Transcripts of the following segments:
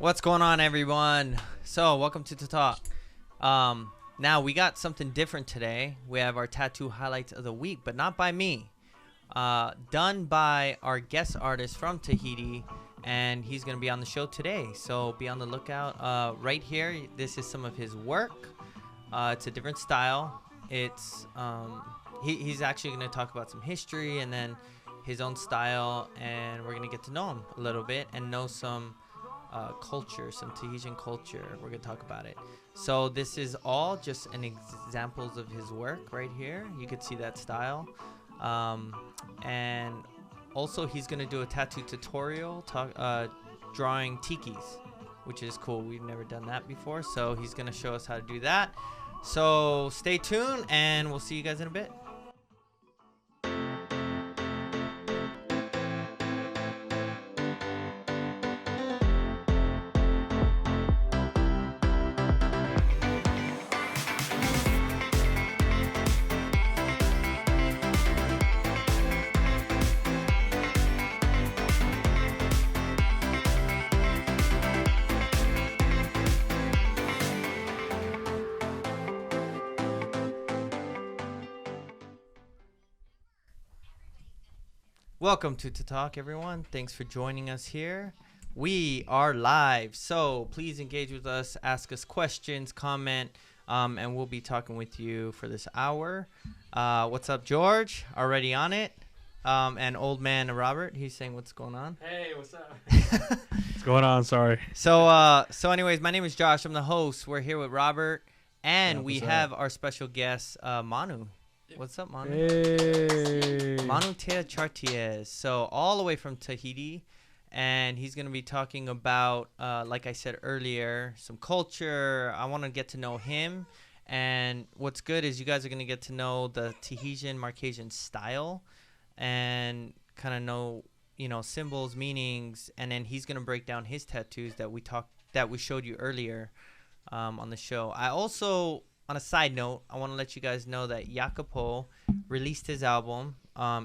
What's going on, everyone? So, welcome to TATtalk. Now, we got something different today. We have our tattoo highlights of the week, but not by me. Done by our guest artist from Tahiti, and he's going to be on the show today. So, be on the lookout. Right here, this is some of his work. It's a different style. It's he's actually going to talk about some history and then his own style, and we're going to get to know him a little bit and know some culture, some Tahitian culture. We're gonna talk about it. So this is all just an examples of his work right here. You could see that style, and also he's gonna do a tattoo tutorial drawing tikis, which is cool. We've never done that before, so he's gonna show us how to do that. So stay tuned, and we'll see you guys in a bit. Welcome to TATtalk, everyone. Thanks for joining us here. We are live, so please engage with us, ask us questions, comment, and we'll be talking with you for this hour. What's up, George? Already on it. And old man Robert, he's saying what's going on. Hey, what's up? What's going on? Sorry. So anyways, my name is Josh. I'm the host. We're here with Robert, and we have our special guest, Manu. What's up, Manu? Hey. Manutea Chartiez. So all the way from Tahiti, and he's going to be talking about, like I said earlier, some culture. I want to get to know him, and what's good is you guys are going to get to know the Tahitian Marquesan style, and kind of know, symbols, meanings, and then he's going to break down his tattoos that we showed you earlier on the show. I also, on a side note, I want to let you guys know that Jacopo released his album.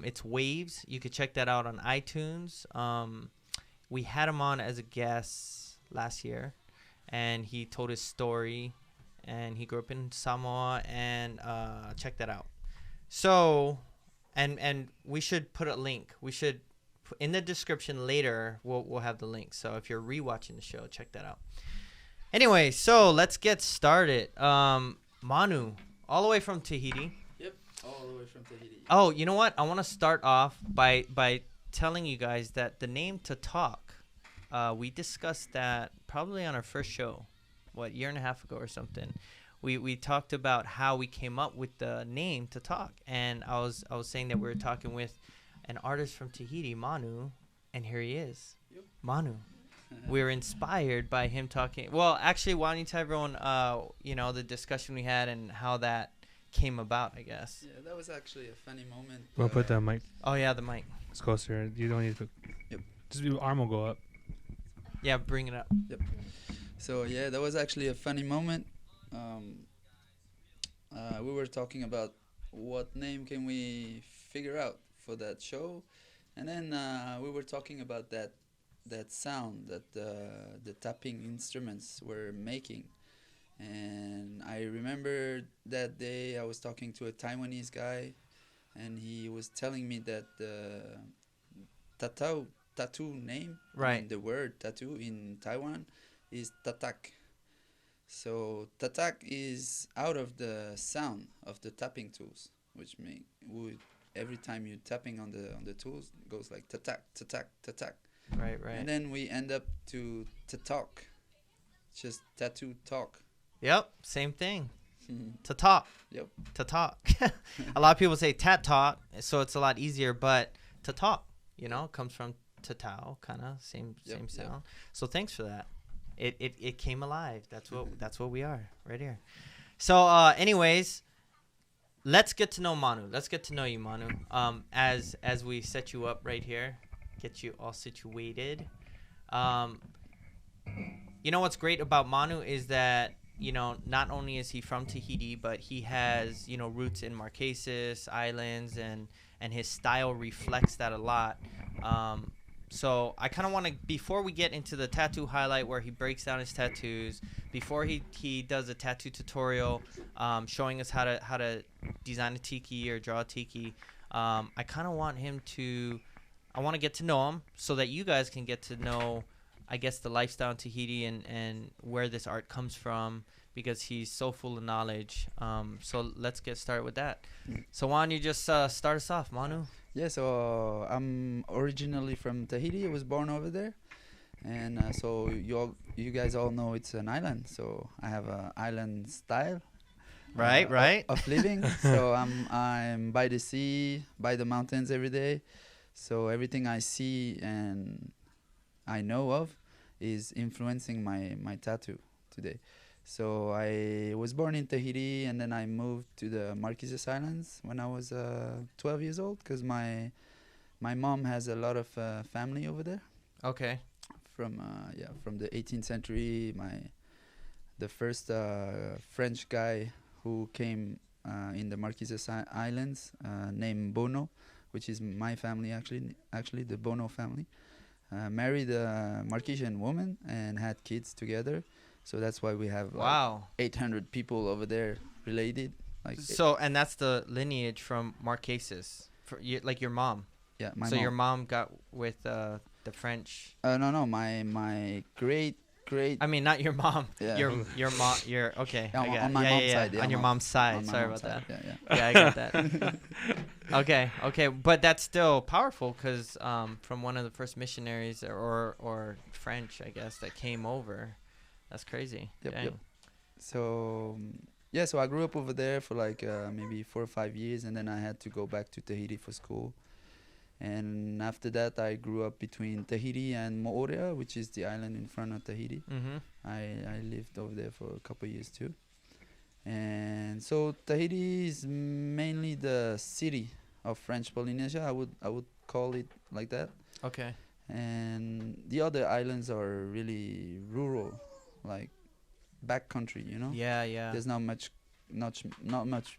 It's Waves. You could check that out on iTunes. We had him on as a guest last year, and he told his story, and he grew up in Samoa, and check that out. So, and we should put a link. We should put in the description later. We'll have the link. So if you're rewatching the show, check that out. Anyway, so let's get started. Manu, all the way from Tahiti. Yep, all the way from Tahiti. Oh, you know what? I want to start off by telling you guys that the name TATtalk, we discussed that probably on our first show, year and a half ago or something. We talked about how we came up with the name TATtalk, and I was saying that we were talking with an artist from Tahiti, Manu, and here he is. Yep. Manu. We're inspired by him talking. Well, actually, why don't you tell everyone, the discussion we had and how that came about, I guess. Yeah, that was actually a funny moment. We'll put the mic. Oh, yeah, the mic. It's closer. You don't need to. Yep. Just your arm will go up. Yeah, bring it up. Yep. So, yeah, that was actually a funny moment. We were talking about what name can we figure out for that show. And then we were talking about that sound that the tapping instruments were making. And I remember that day I was talking to a Taiwanese guy, and he was telling me that the tattoo name, right, the word tattoo in Taiwan is tatak. So tatak is out of the sound of the tapping tools, which every time you're tapping on the tools, it goes like tatak, tatak, tatak. Right. And then we end up to TATtalk, just tattoo talk. Yep, same thing. TATtalk. Yep. TATtalk. A lot of people say TATtalk, so it's a lot easier, but TATtalk, comes from tatao, kind of same sound. Yep. So thanks for that. It came alive. That's what we are right here. So anyways, let's get to know Manu. Let's get to know you, Manu. As we set you up right here. Get you all situated. What's great about Manu is that, not only is he from Tahiti, but he has, roots in Marquesas Islands, and his style reflects that a lot. So I kind of want to, before we get into the tattoo highlight where he breaks down his tattoos, before he does a tattoo tutorial, showing us how to design a tiki or draw a tiki, I kind of want him to, I want to get to know him so that you guys can get to know, I guess, the lifestyle in Tahiti and where this art comes from, because he's so full of knowledge. So let's get started with that. So why don't you just start us off, Manu? Yeah, so I'm originally from Tahiti. I was born over there, and so you guys all know it's an island. So I have a island style, Right. of living. So I'm by the sea, by the mountains every day. So everything I see and I know of is influencing my tattoo today. So I was born in Tahiti, and then I moved to the Marquesas Islands when I was 12 years old, because my mom has a lot of family over there Okay. from the 18th century. The first French guy who came in the Marquesas Islands, named Bono, which is my family actually the Bono family, married a Marquesan woman and had kids together. So that's why we have Wow. 800 people over there related. So, and that's the lineage from Marquesas, like your mom. Yeah, my So mom. your mom got with the French. No, my great. I mean, not your mom. Yeah. Your mom. Your okay. On- I got on it. my yeah, mom's yeah, yeah. side, yeah, On your on mom's side. on my Sorry mom's about side. that. Yeah. Yeah, I got that. Okay. But that's still powerful because from one of the first missionaries or French, I guess, that came over. That's crazy. Yep, Dang. yep. So yeah, so I grew up over there for like maybe 4 or 5 years, and then I had to go back to Tahiti for school. And after that, I grew up between Tahiti and Moorea, which is the island in front of Tahiti. Mm-hmm. I lived over there for a couple of years too. And so Tahiti is mainly the city of French Polynesia. I would call it like that. Okay. And the other islands are really rural, like backcountry, you know. Yeah. There's not much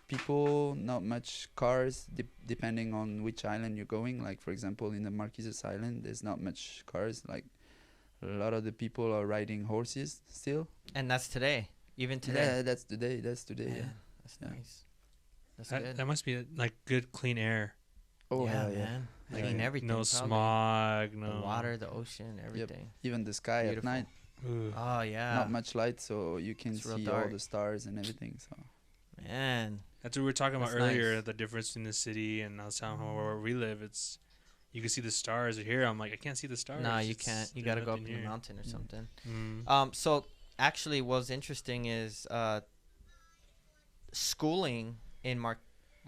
people, not much cars, depending on which island you're going. Like for example, in the Marquesas Island, there's not much cars. Like a lot of the people are riding horses still. And that's today. Even today. Yeah, that's today. That's today. Man, Yeah. That's Yeah. nice. That's good. That must be like good clean air. Oh yeah, hell yeah. man. Yeah, Clean yeah. everything. No probably. smog. No The water, the ocean, everything. Even the sky Beautiful. at night, Ooh. Oh yeah. not much light, so you can It's real see all dark. the stars and everything. So Man. That's what we were talking about That's earlier. nice. The difference in the city and how where we live. It's you can see the stars here. I'm like I can't see the stars. No, you It's- can't. You there's gotta go up nothing in the here. mountain or something. Mm. So actually, what's interesting is schooling in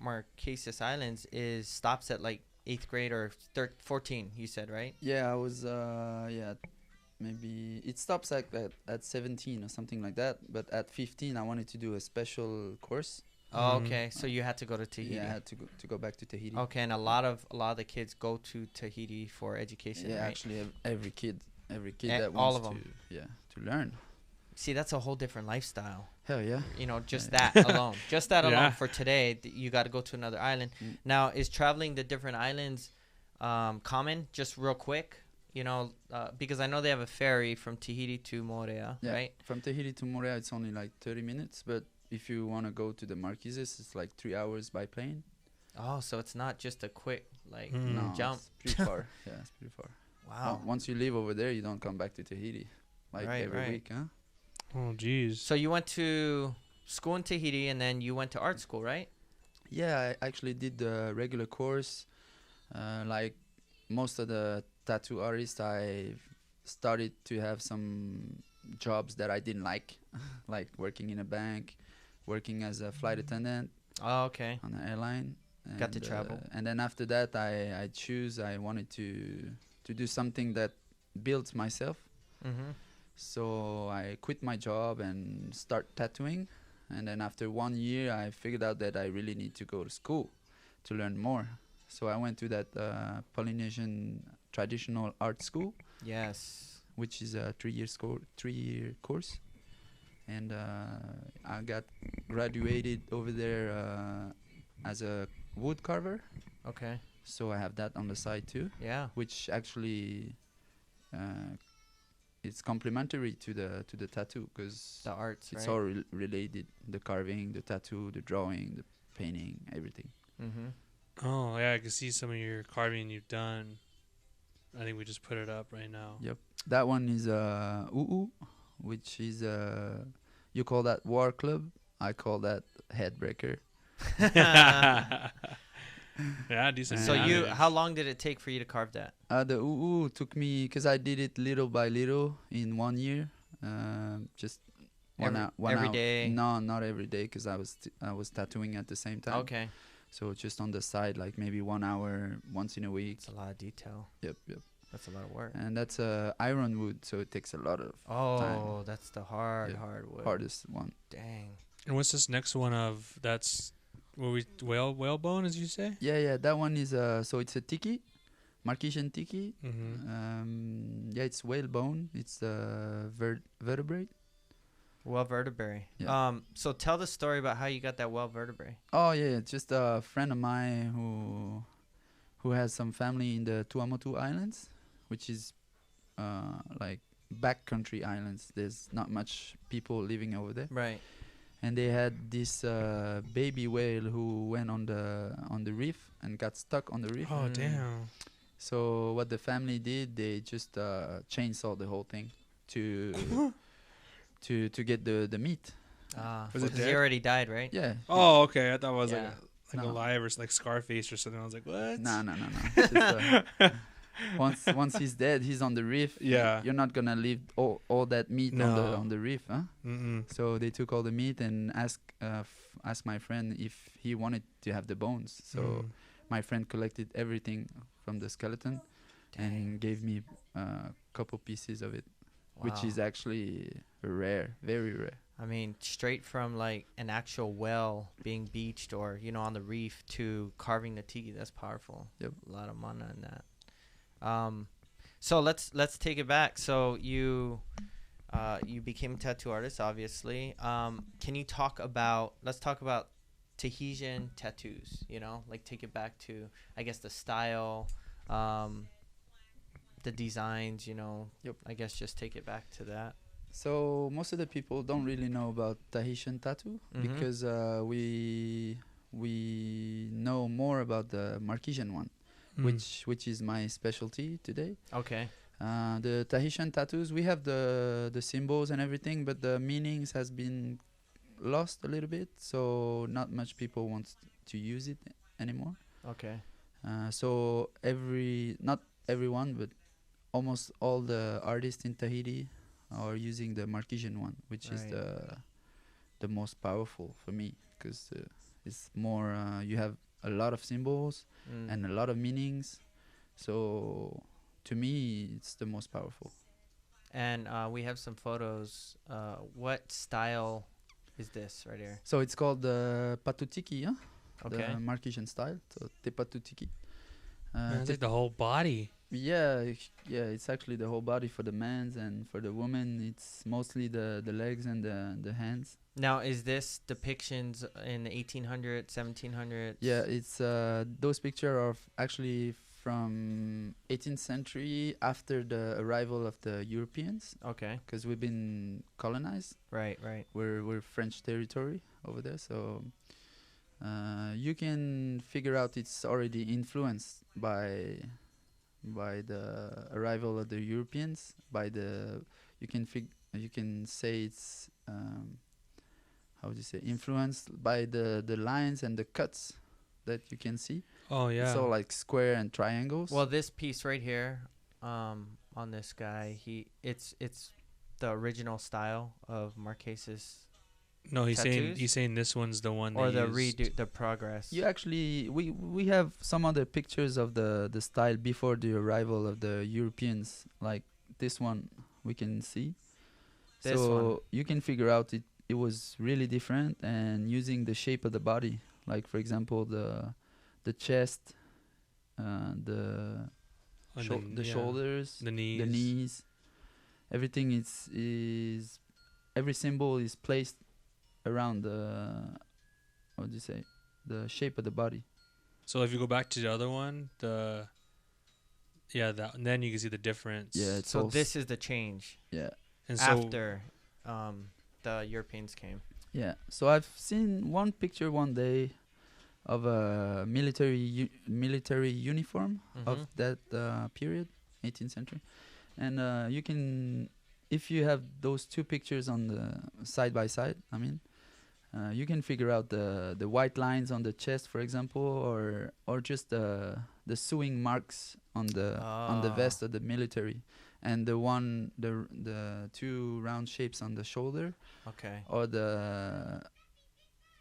Marquesas Islands stops at like 8th grade or 14. You said, right? yeah, I was maybe it stops at 17 or something like that. But at 15, I wanted to do a special course. Oh, Mhm. okay. So you had to go to Tahiti. Yeah, I had to go back to Tahiti. Okay, and a lot of the kids go to Tahiti for education, Yeah, right? actually, every kid All that wants of 'em. to learn. See, that's a whole different lifestyle. Hell yeah. You know, just Yeah. that alone. Just that Yeah. alone for today, you got to go to another island. Mm. Now, is traveling the different islands common? Just real quick, you know, because I know they have a ferry from Tahiti to Moorea, Yeah. right? From Tahiti to Moorea, it's only like 30 minutes, but if you want to go to the Marquesas, it's like 3 hours by plane. Oh, so it's not just a quick like Mm. No, jump. it's pretty far. Yeah, it's pretty far. Wow. Once you live over there, you don't come back to Tahiti like Right, every right. week, huh? Oh, jeez. So you went to school in Tahiti and then you went to art school, right? Yeah, I actually did the regular course. Like most of the tattoo artists, I started to have some jobs that I didn't like working in a bank, working as a flight attendant Oh, okay. on an airline. Got to travel. And then after that, I wanted to do something that builds myself. Mm-hmm. So I quit my job and start tattooing. And then after 1 year, I figured out that I really need to go to school to learn more. So I went to that Polynesian traditional art school, Yes. which is a 3-year course. And I got graduated over there as a wood carver. Okay. so I have that on the side too, Yeah. which actually uh, it's complementary to the tattoo because The arts, it's right? all related: the carving, the tattoo, the drawing, the painting, everything. Mm-hmm. Oh yeah, I can see some of your carving you've done. I think we just put it up right now. Yep. That one is which is you call that war club. I call that headbreaker. Yeah, decent. So And how long did it take for you to carve that? The took me because I did it little by little in 1 year. Just one Every hour. day? No, not every day because I was tattooing at the same time. Okay. So just on the side, like maybe 1 hour once in a week. It's a lot of detail. Yep. That's a lot of work. And that's ironwood, so it takes a lot of Oh, that's the hard wood. hardest one. Dang. And what's this next one of? That's what we whalebone, as you say. Yeah. That one is so it's a tiki, Marquesan tiki. Mm-hmm. Yeah, it's whalebone. It's vertebrate. Well vertebrae. Yeah. So tell the story about how you got that well vertebrae. Oh yeah, just a friend of mine who has some family in the Tuamotu Islands, which is like backcountry islands. There's not much people living over there. Right. And they had this baby whale who went on the reef and got stuck on the reef. Oh damn. So what the family did, they just chainsawed the whole thing to to get the meat. Was it Because he dead? already died, right? Yeah. Oh okay. I thought it was Yeah. like No. alive or like Scarface or something. I was like, what? No. It's just, once he's dead, he's on the reef. Yeah. You're not gonna leave all that meat No. on the reef, huh? Mm-mm. So they took all the meat and asked my friend if he wanted to have the bones. So my friend collected everything from the skeleton and gave me a couple pieces of it, which is actually rare, very rare. I mean, straight from like an actual well being beached or on the reef to carving the tiki. That's powerful. Yep. A lot of mana in that. So let's take it back. So you became a tattoo artist, obviously. Can you let's talk about Tahitian tattoos, like take it back to, I guess, the style, the designs, Yep. I guess just take it back to that. So most of the people don't really know about Tahitian tattoo because we know more about the Marquesan one, which is my specialty today. Okay. The Tahitian tattoos, we have the symbols and everything, but the meanings has been lost a little bit, so not much people want to use it anymore. Okay. So not everyone, but almost all the artists in Tahiti are using the Marquesan one, which is the most powerful for me because it's more. You have a lot of symbols and a lot of meanings, so to me it's the most powerful. And we have some photos. What style is this right here? So it's called the Patutiki, huh? Okay. The Marquesan style. So Te Patutiki. Man, it's like the whole body. Yeah, it's actually the whole body for the men's, and for the women it's mostly the legs and the hands. Now, is this depictions in the 1800s, 1700s? Yeah, it's those pictures are actually from 18th century after the arrival of the Europeans, Okay. because we've been colonized. Right. We're French territory over there, so you can figure out it's already influenced by the arrival of the Europeans. You can say it's how would you say, influenced by the lines and the cuts that you can see. Oh yeah. It's all like square and triangles. Well, this piece right here, on this guy, it's the original style of Marquesas, No, he's tattoos? saying this one's the one. or they the used. the progress. you actually we have some other pictures of the style before the arrival of the Europeans, like this one we can see. This so one. you can figure out it was really different, and using the shape of the body, like for example the chest, the shoulders, the knees. the knees, everything is every symbol is placed around the, what do you say, the shape of the body. So if you go back to the other one, that, and then you can see the difference. Yeah, it's So all this is the change yeah. And so after the Europeans came. Yeah. So I've seen one picture one day of a military uniform of Mhm. that period, 18th century, and you can, if you have those two pictures on the side by side, I mean, you can figure out the white lines on the chest, for example, or just the sewing marks on the vest of the military, and the two round shapes on the shoulder, Okay. or the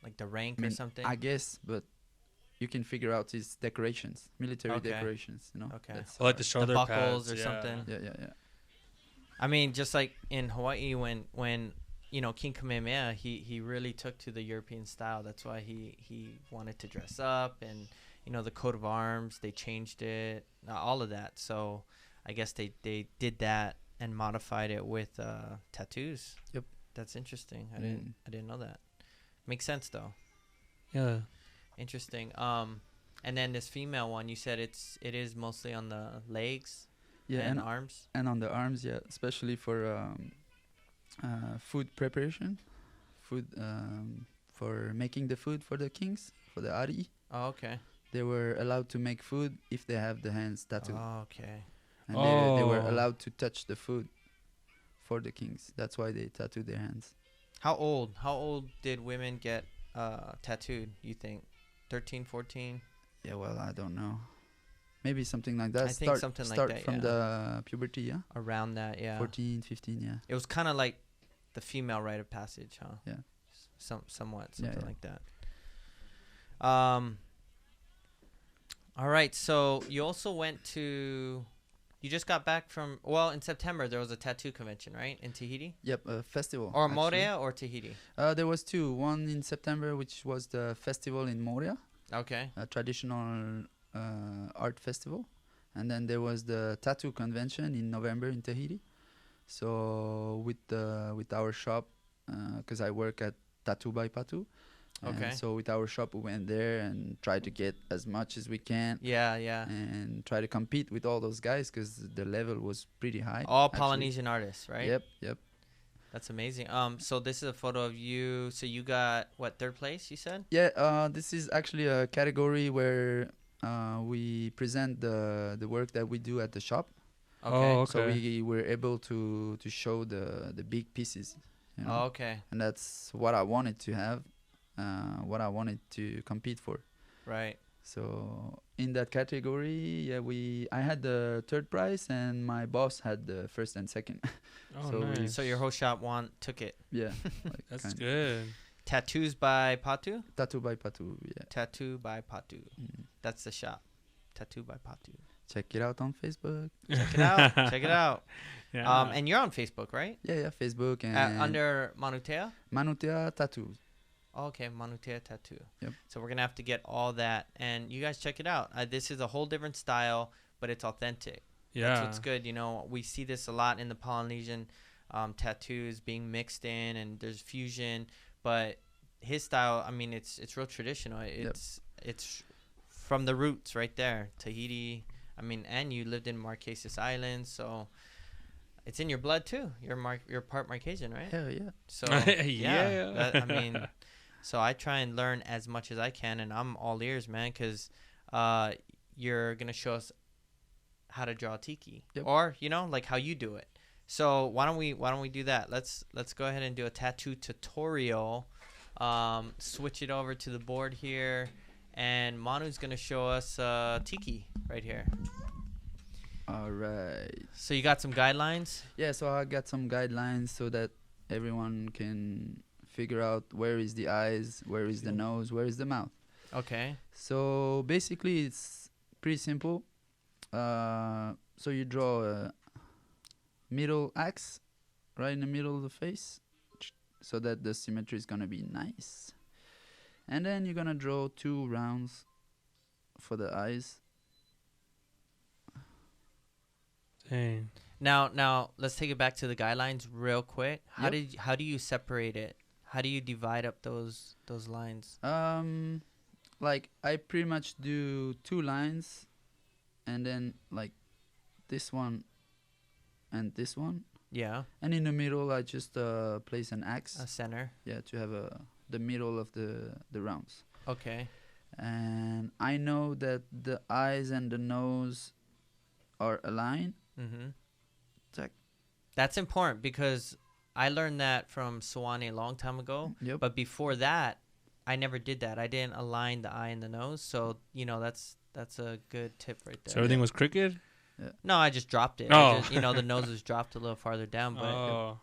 Like the rank I or mean, something. I guess, but you can figure out these decorations, military Okay. decorations, you know. Okay. That's like hard. the shoulder buckles pads, or yeah. something. Yeah. I mean, just like in Hawaii, when King Kamehameha, he really took to the European style. That's why he wanted to dress up, and the coat of arms, they changed it, all of that. So I guess they did that and modified it with tattoos. Yep. That's interesting. I Mm. didn't know that. Makes sense though. Yeah. Interesting. And then this female one, you said it is mostly on the legs Yeah, and and arms. and on the arms, yeah, especially for food preparation, food for making the food for the kings, for the ari. Oh, okay. They were allowed to make food if they have the hands tattooed, Oh, okay. and they were Oh. allowed to touch the food for the kings. That's why they tattooed their hands. How old did women get tattooed, you think? 13, 14? Yeah, well, I don't know. Maybe something like that. I think something like start that, from yeah. the puberty, yeah. Around that, yeah. 14, 15, yeah. It was kind of like the female rite of passage, huh? Yeah. Somewhat, Yeah, something yeah. like that. All right, so you also went to... You just got back from... Well, in September, there was a tattoo convention, right? In Tahiti? Yep, a festival. Or actually. Morea or Tahiti? There was two. One in September, which was the festival in Morea, Okay. a traditional art festival, and then there was the tattoo convention in November in Tahiti. So with our shop, because I work at Tattoo by Patu. Okay. So with our shop, we went there and tried to get as much as we can. Yeah, yeah. And try to compete with all those guys because the level was pretty high. All actually. Polynesian artists, right? Yep. That's amazing. So this is a photo of you. So you got, what, third place, you said? Yeah, this is actually a category where we present the work that we do at the shop. Okay. Oh, So okay. we were able to show the big pieces, you know? Oh, okay. And that's what I wanted to have, what I wanted to compete for. Right. So in that category, yeah, I had the third prize and my boss had the first and second. Oh, So we- nice. So your whole shop took it. Yeah, like That's kind- good. Tattoos by Patu? Tattoo by Patu, yeah. Tattoo by Patu. Mm. That's the shop. Tattoo by Patu. Check it out on Facebook. Check it out. Check it out. Yeah. And you're on Facebook, right? Yeah, Facebook and Under Manutea? Manutea Tattoos. Oh, okay, Manutea Tattoo. Yep. So we're going to have to get all that. And you guys check it out. This is a whole different style, but it's authentic. Yeah. That's what's good. We see this a lot in the Polynesian tattoos being mixed in, and there's fusion. But his style, I mean, it's real traditional. It's from the roots right there. Tahiti. I mean, and you lived in Marquesas Island, so it's in your blood too. You're part Marquesan, right? Hell yeah. So Yeah. I mean, so I try and learn as much as I can, and I'm all ears, man, because you're gonna show us how to draw tiki, Yep. or like how you do it. So why don't we do that? Let's go ahead and do a tattoo tutorial. Switch it over to the board here, and Manu's gonna show us tiki right here. All right. So you got some guidelines? Yeah, so I got some guidelines so that everyone can figure out where is the eyes, where is the nose, where is the mouth. Okay. So basically it's pretty simple. So you draw a middle axe right in the middle of the face so that the symmetry is going to be nice. And then you're going to draw 2 rounds for the eyes. Dang. Now let's take it back to the guidelines real quick. How Yep. how do you separate it? How do you divide up those lines? like I pretty much do 2 lines, and then like this one and this one, Yeah. and in the middle I just place an axe. A center. Yeah, to have the middle of the rounds. Okay. And I know that the eyes and the nose are aligned. Mm-hmm. Check. That's important because I learned that from Sawane a long time ago. Yep. But before that, I never did that. I didn't align the eye and the nose. So, that's a good tip right there. So everything was crooked? No, I just dropped it. Oh. The nose was dropped a little farther down. But Oh.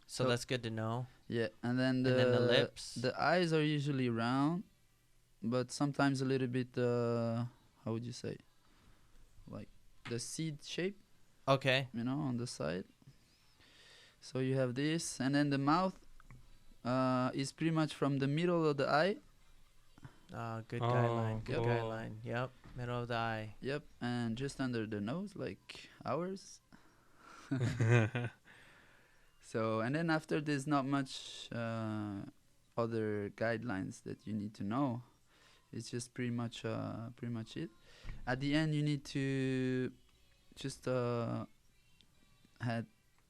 so that's good to know. Yeah, and then And then the lips. The eyes are usually round, but sometimes a little bit. How would you say? Like the seed shape, Okay. on the side. So you have this, and then the mouth is pretty much from the middle of the eye. Good Oh, guideline. Good cool. guideline. Yep. Middle of the eye. Yep, and just under the nose, like ours. So, and then after, there's not much other guidelines that you need to know. It's just pretty much it. At the end, you need to just had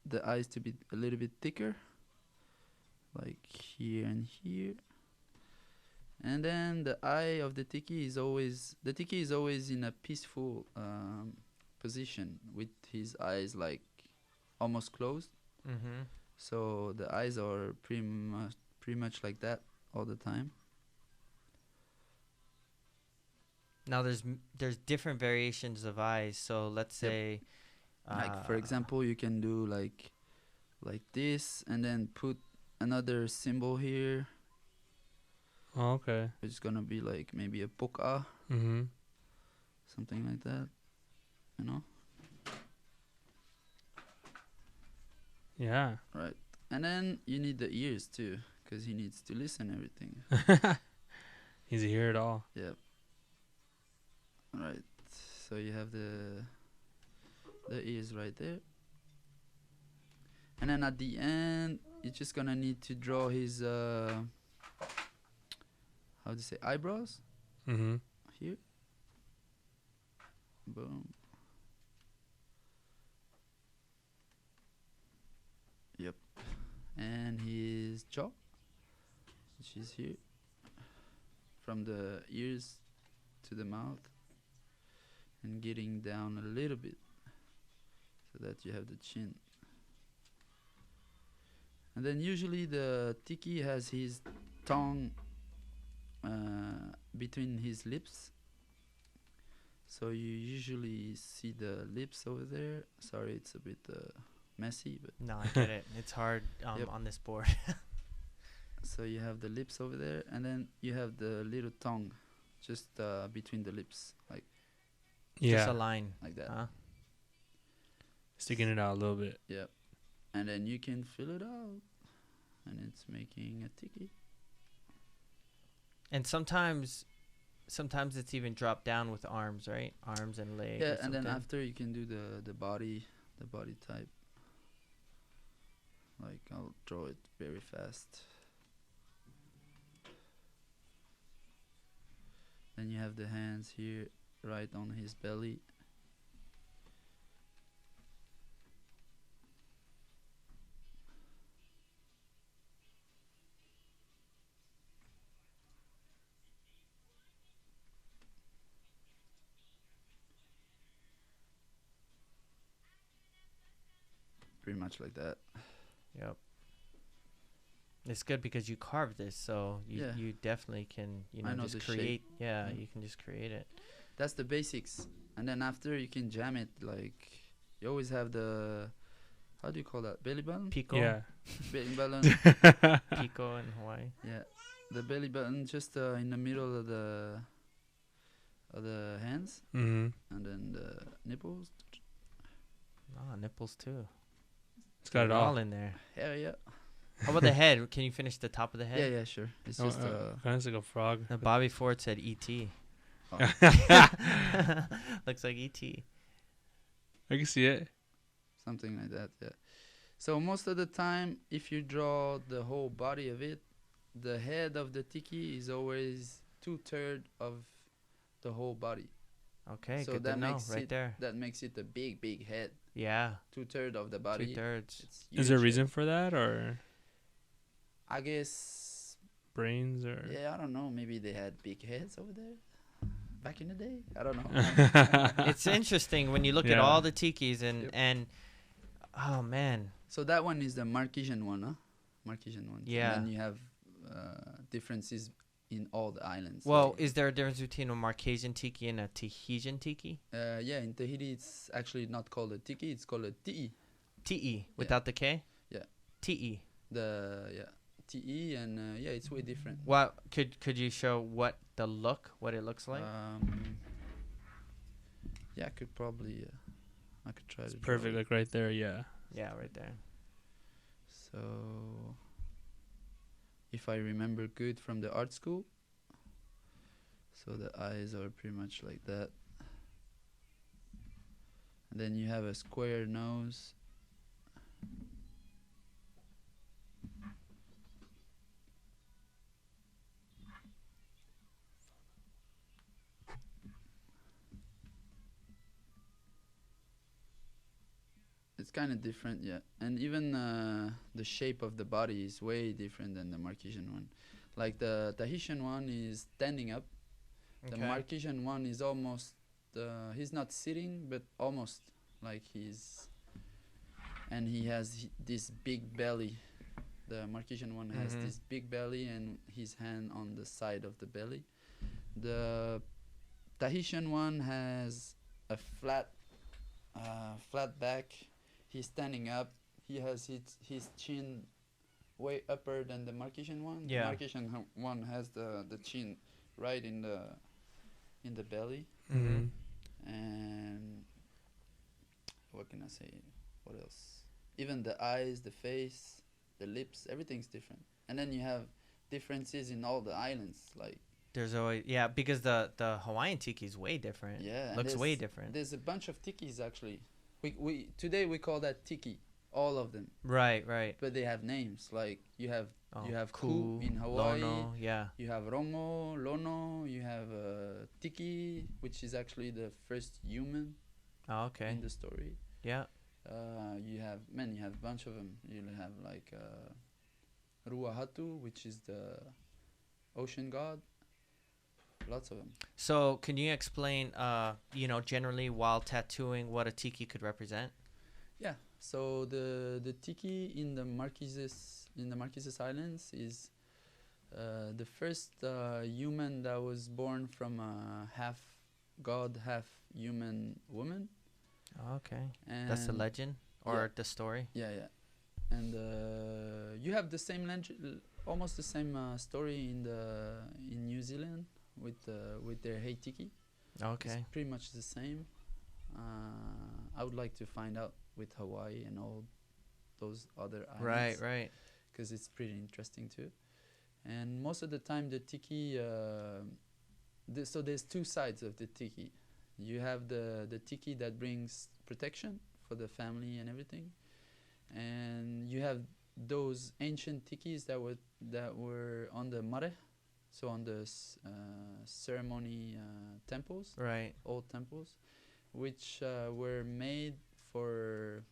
the eyes to be a little bit thicker, like here and here. And then the eye of the tiki is always in a peaceful position with his eyes like almost closed. Mm-hmm. So the eyes are pretty much like that all the time. Now there's different variations of eyes. So let's Yep. say, Like for example, you can do like this, and then put another symbol here, Oh, okay. which is gonna be like maybe a poka, Mm-hmm. something like that. Yeah. Right. And then you need the ears too, because he needs to listen everything. He's a hear it all. Yep. Right. So you have the ears right there. And then at the end, you're just gonna need to draw his how do you say, eyebrows Mm-hmm. here. Boom. Yep. And his jaw, which is here, from the ears to the mouth, and getting down a little bit so that you have the chin. And then usually the tiki has his tongue between his lips. So you usually see the lips over there. Sorry, it's a bit messy, but no, I get it. It's hard Yep. on this board. so you have the lips over there, and then you have the little tongue just between the lips, like Just a Yeah. line. that. Huh? Sticking it out a little bit. Yep. And then you can fill it out, and it's making a tiki. And sometimes it's even dropped down with arms, right? Arms and legs. Yeah, or and then something. after you can do the body type. Like I'll draw it very fast. Then you have the hands here, right on his belly. Pretty much like that. Yep. It's good because you carved this, so Yeah. you definitely can I know just the create. shape. Yeah, Yeah. you can just create it. That's the basics. And then after you can jam it, like you always have the, how do you call that, belly button? Pico. Yeah. Belly button. Pico in Hawaii. Yeah, the belly button just in the middle of the hands, Mm-hmm. and then the nipples. Ah, nipples too. It's got it all. in there. Hell yeah. How about the head? Can you finish the top of the Yeah, head? yeah, sure. It's Oh, just kind of like a frog. Bobby Ford said E.T. Oh. Looks like E.T. I can see it. something like that. Yeah. So most of the time, if you draw the whole body of it, the head of the tiki is always 2/3 of the whole body. Okay, So good that to know. makes Right it there. that makes it a big head. Yeah, 2/3 of the body. 2/3. It's Is there a huge reason head. for that, or I guess. brains, or? Yeah, I don't know. Maybe they had big heads over there back in the day. I don't know. It's interesting when you look at Yeah. all the tikis and Yep. and oh man, So that one is the Marquesan one, huh? Marquesan one. Yeah. And then you have differences in all the islands. well, like, is there a difference between a Marquesan tiki and a Tahitian tiki? yeah, in Tahiti it's actually not called a tiki, it's called a te. Te without the K. Yeah. Te. Te, and yeah, it's way different. Well, could you show what it looks like? Yeah, I could probably. I could try It's to. draw perfect, it. like right there. Yeah. Yeah, right there. So, if I remember good from the art school, so the eyes are pretty much like that. And then you have a square nose. It's kind of different, yeah. And even the shape of the body is way different than the Marquesan one. Like the Tahitian one is standing up. The Marquesan one is almost, he's not sitting, but almost like he's, and he has this big belly. The Marquesan one has Mhm. this big belly and his hand on the side of the belly. The Tahitian one has a flat back. He's standing up. He has his chin way upper than the Marquesan one. Yeah. The Marquesan one has the chin right in the belly. Mhm. And what can I say? What else? Even the eyes, the face, the lips, everything's different. And then you have differences in all the islands. Like There's always because the Hawaiian tiki is way different. yeah, and Looks way there's- different. There's a bunch of tikis actually. We today we call that tiki, all of them. Right, right. But they have names. Like you have Oh, you have Ku, Ku in Hawaii. Lono, yeah. You have Rongo, Lono. You have Tiki, which is actually the first human Oh, okay. in the story. Yeah. You have a bunch of them. You have like Ruahatu, which is the ocean god. Lots of them. So, can you explain, generally while tattooing, what a tiki could represent? Yeah. So the tiki in the Marquesas Islands is the first human that was born from a half god, half human woman. Oh, okay. And That's the legend or yeah. the story. Yeah, yeah. And you have the same almost the same story in New Zealand with their Hey Tiki. Okay. It's pretty much the same. I would like to find out with Hawaii and all those other islands. Right. Because it's pretty interesting too. And most of the time the tiki, so there's two sides of the tiki. You have the tiki that brings protection for the family and everything, and you have those ancient tikis that were on the mare, so on the ceremony temples, Right. old temples, which were made for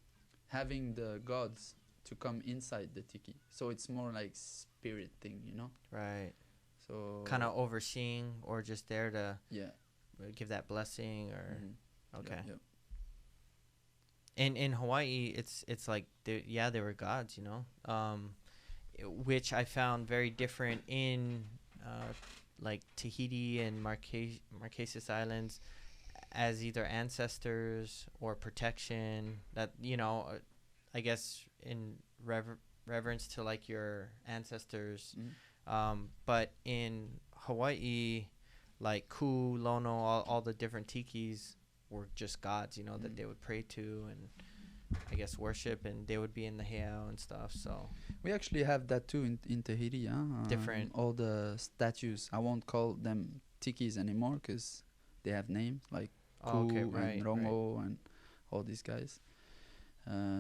having the gods to come inside the tiki. So it's more like spirit thing, you know? Right. So Kind of overseeing or just there to yeah. give that blessing or Mhm. okay. Yep. In Hawaii, it's like they were gods, which I found very different in like Tahiti and Marquesas Islands as either ancestors or protection. That I guess in reverence to like your ancestors. Mhm. But in Hawaii, like Ku, Lono, all the different tikis were just gods, that they would pray to and I guess worship, and they would be in the heiau and stuff. So We actually have that too in Tahiti. Different. All the statues. I won't call them tikis anymore because they have names like Ku and Rongo and all these guys.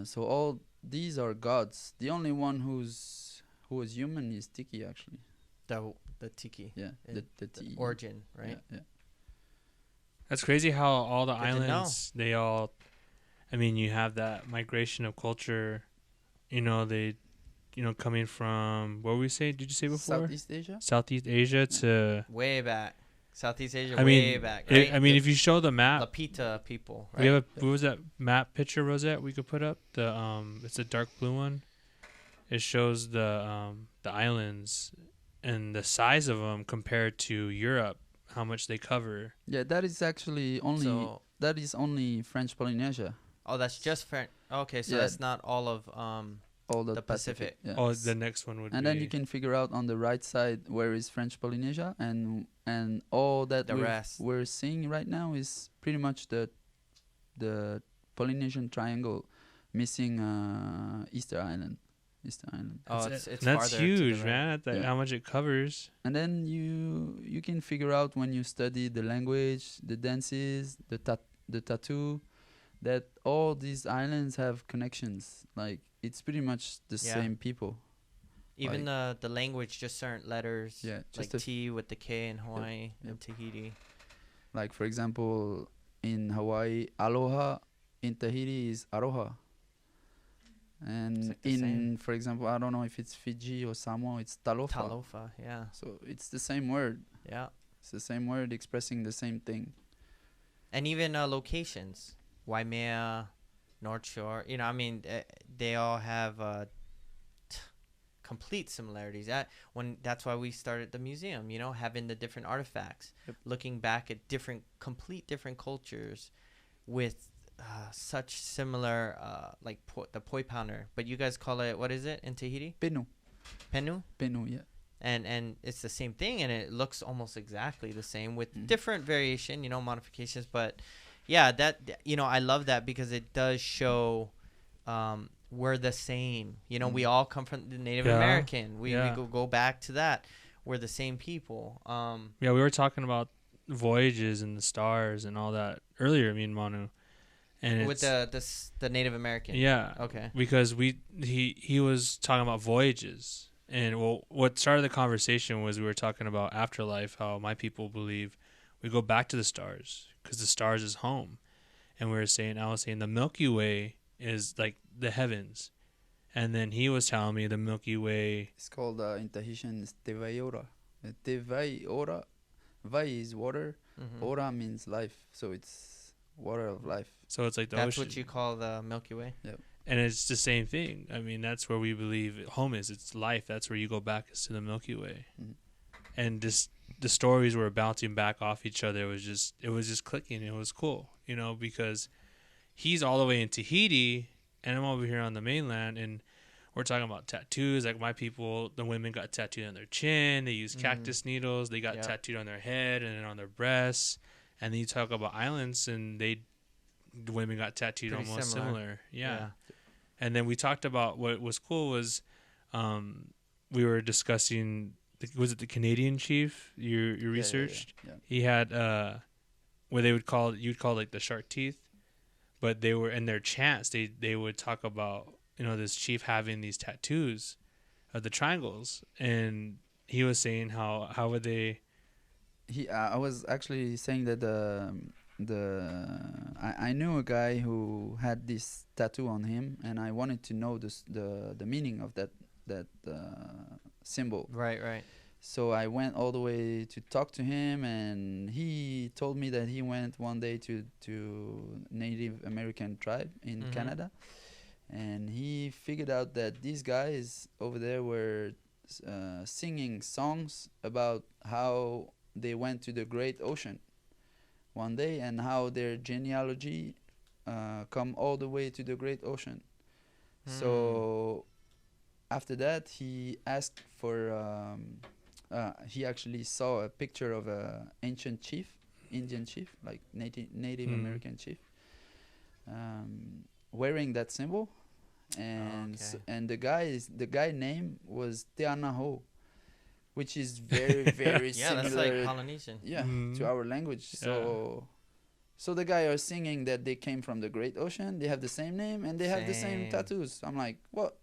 So all these are gods. The only one who was human is Tiki actually. The Tiki. Yeah, the T. Origin, right? Yeah. That's crazy how all the Good to know. islands, they all, I mean, you have that migration of culture, they, coming from, what we say, did you say before? Southeast Asia. Southeast Asia to, Way back. Southeast Asia, I way mean, back, right? if you show the map, Lapita people, we have right? what was that map picture, Rosette, we could put up? It's a dark blue one. It shows the islands and the size of them compared to Europe, how much they cover. Yeah, that is actually only French Polynesia. Oh, that's just French. Okay, so Yeah. that's not all of All the Pacific. Yeah. Oh, the next one would be. And then you can figure out on the right side where is French Polynesia, and all that The rest. we're seeing right now is pretty much the Polynesian triangle, missing Easter Island. Oh, That's it's that's farther to the huge, right. man. Yeah. How much it covers. And then you can figure out when you study the language, the dances, the tattoo, that all these islands have connections. Like it's pretty much the Yeah. same people. Even the language, just certain letters. Yeah, Like just T with the K in Hawaii Yep. and Tahiti. like for example, in Hawaii, aloha, in Tahiti is aroha. And It's like the same. for example, I don't know if it's Fiji or Samoa, it's talofa. Talofa, yeah. So it's the same word. Yeah. It's the same word expressing the same thing. And even locations. Waimea, North Shore. I mean, they all have complete similarities. That's why we started the museum, having the different artifacts, Yep. looking back at complete different cultures with such similar, like the poi pounder. But you guys call it, what is it in Tahiti? Penu, Penu? yeah. And it's the same thing, and it looks almost exactly the same with Mhm. different variation, modifications. But yeah, I love that because it does show we're the same. We all come from the Native Yeah. American. We Yeah. go back to that. We're the same people. Yeah, we were talking about voyages and the stars and all that earlier, me and Manu. And with the Native American. yeah, Okay. because he was talking about voyages, and what started the conversation was we were talking about afterlife, how my people believe we go back to the stars because the stars is home, and I was saying the Milky Way is like the heavens, and then he was telling me the Milky Way. It's called in Tahitian is Tevaiora. Tevaiora, vai is water, Mhm. ora means life, so it's water of life. So it's like the That's ocean. what you call the Milky Way. And it's the same thing. I mean, that's where we believe home is. It's life. That's where you go back, is to the Milky Way. Mhm. And the stories were bouncing back off each other. It was just clicking. It was cool, because he's all the way in Tahiti, and I'm over here on the mainland, and we're talking about tattoos. Like my people, the women got tattooed on their chin. They use cactus needles. They got Yeah. tattooed on their head and then on their breasts. And then you talk about islands, and the women got tattooed Pretty almost similar. similar. Yeah. And then we talked about what was cool was we were discussing, was it the Canadian chief you researched? Yeah. He had where you'd call like the shark teeth, but they were in their chants they would talk about this chief having these tattoos of the triangles, and he was saying how would they. I was actually saying that I knew a guy who had this tattoo on him, and I wanted to know the meaning of that symbol. Right. So I went all the way to talk to him, and he told me that he went one day to Native American tribe in Mhm. Canada, and he figured out that these guys over there were singing songs about how they went to the Great Ocean one day, and how their genealogy come all the way to the Great Ocean. So after that, he asked for. He actually saw a picture of a ancient chief, Indian chief, like Native American chief, wearing that symbol, and and the guy name was Teanaho, which is very very Yeah, similar. that's like Polynesian. To our language. So the guy are singing that they came from the Great Ocean. They have the same name and they have the same Same. tattoos. I'm like, what?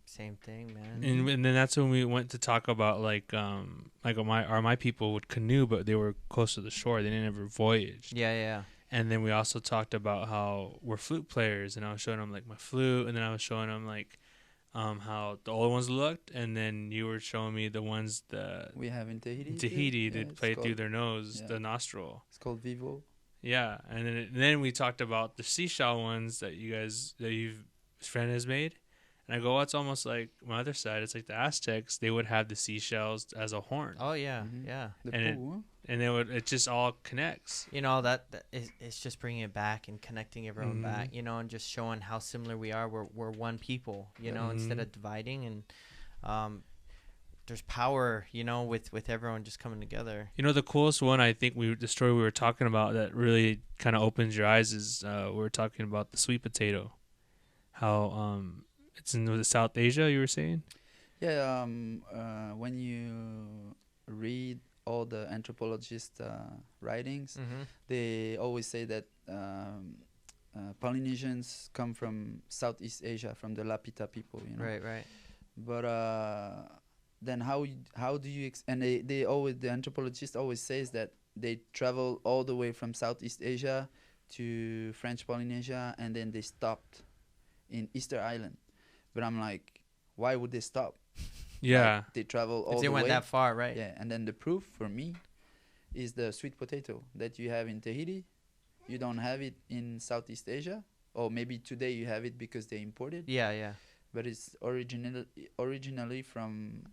Same thing, man. And then that's when we went to talk about like my people would canoe, but they were close to the shore. They didn't ever voyage. Yeah. And then we also talked about how we're flute players, and I was showing them like my flute, and then I was showing them like how the old ones looked, and then you were showing me the ones that We have in Tahiti. they'd play through their nose, the nostril. It's called vivo. Yeah, and then we talked about the seashell ones that your friend has made. And I go, it's almost like my other side. It's like the Aztecs. They would have the seashells as a horn. Oh yeah, yeah. And it just all connects. You know it's just bringing it back and connecting everyone back. You know, and just showing how similar we are. We're one people. You know, instead of dividing, and there's power. You know, with everyone just coming together. You know, the coolest one I think the story we were talking about that really kind of opens your eyes is we were talking about the sweet potato, how it's in South Asia, you were saying? Yeah, when you read all the anthropologist writings, they always say that Polynesians come from Southeast Asia, from the Lapita people, you know. Right. But then how do you and the anthropologist always says that they travel all the way from Southeast Asia to French Polynesia, and then they stopped in Easter Island. But I'm like, why would they stop? Yeah. Like, they travel all the way. They went that far, right? Yeah, and then the proof for me is the sweet potato that you have in Tahiti. You don't have it in Southeast Asia. Or maybe today you have it because they imported. Yeah. But it's originally from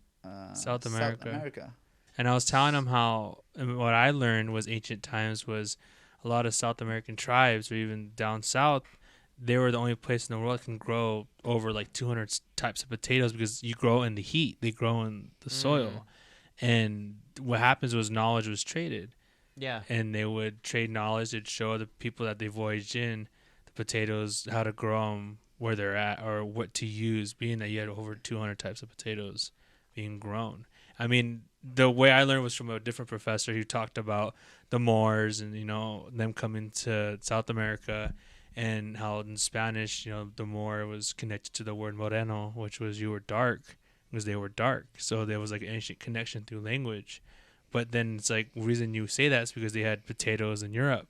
South America. South America. And I was telling them how what I learned was ancient times was a lot of South American tribes, or even down south, they were the only place in the world that can grow over like 200 types of potatoes, because you grow in the heat. They grow in the soil. And what happens was knowledge was traded. Yeah. And they would trade knowledge. They'd show the people that they voyaged in the potatoes, how to grow them, where they're at, or what to use, being that you had over 200 types of potatoes being grown. I mean, the way I learned was from a different professor who talked about the Moors and, you know, them coming to South America, and how in Spanish, you know, the Moor was connected to the word moreno, which was you were dark, because they were dark. So there was like an ancient connection through language. But then it's like, the reason you say that is because they had potatoes in Europe.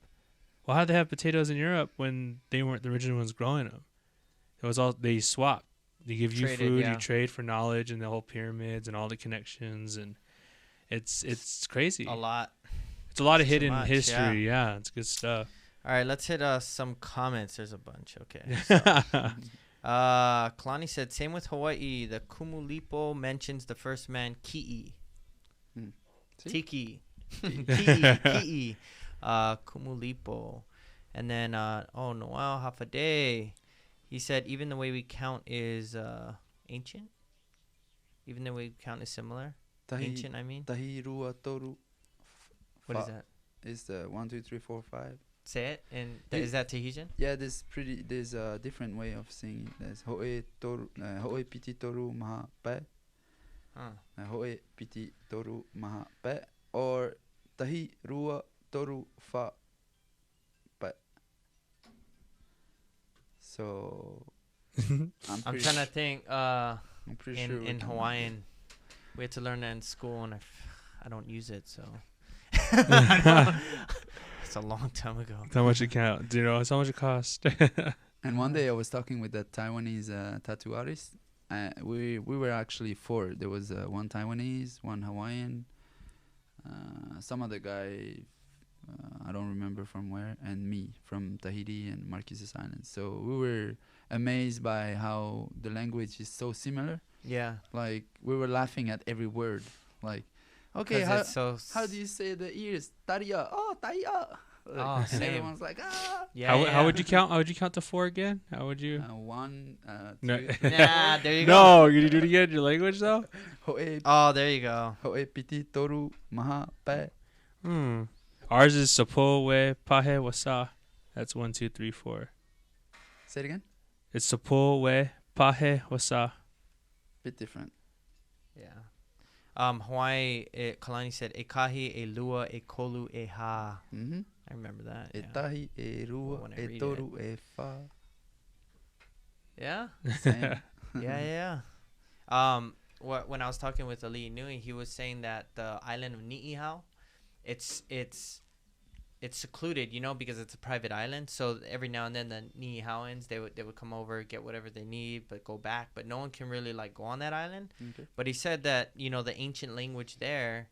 Well, how did they have potatoes in Europe when they weren't the original ones growing them? It was all, they swapped. They give you food, you trade for knowledge, and the whole pyramids and all the connections, and it's crazy. A lot. It's a lot of hidden history. Yeah, it's good stuff. All right, let's hit some comments. There's a bunch. Okay. So, Kalani said, same with Hawaii. The Kumulipo mentions the first man, Ki'i. Tiki. Ki'i. Kumulipo. And then, Noel Hafade. He said, even the way we count is ancient. Even the way we count is similar. Ancient, I mean. Tahirua toru. What is that? Is the 1, 2, 3, 4, 5. Say it. And is that Tahitian? Yeah, there's a different way of saying it. There's Ho'e piti toru maha pe. Ho'e piti toru maha pe. Or tahi rua toru fa pe. So I'm trying to think. I'm pretty sure in Hawaiian, we had to learn that in school, and I don't use it, so. It's a long time ago. How much it count? Do you know how much it cost? And one day I was talking with a Taiwanese tattoo artist. We were actually 4. There was one Taiwanese, one Hawaiian, some other guy, I don't remember from where, and me from Tahiti and Marquesas Islands. So we were amazed by how the language is so similar. Yeah. Like, we were laughing at every word. Like, okay, how do you say the ears? Taria. Oh, taria. Oh, and everyone's like, ah. Yeah. How would you count? How would you count to 4 again? How would you? 1, 2. Nah, there you go. No, you do it again. Your language though. Oh, there you go. Ho'e piti toru maha pe. Ours is sapo we pahe wasa. That's 1, 2, 3, 4. Say it again. It's sapo we pahe wasa. Bit different. Yeah. Hawaii, Kalani said, e kahi, e lua, e kolu, e ha. I remember that. E tahi, e rua, e toru, e fa. Yeah? Same. Yeah. When I was talking with Ali Nui, he was saying that the island of Niihau, it's secluded, you know, because it's a private island. So every now and then the Niihauans, they would come over, get whatever they need, but go back. But no one can really like go on that island. Okay. But he said that, you know, the ancient language there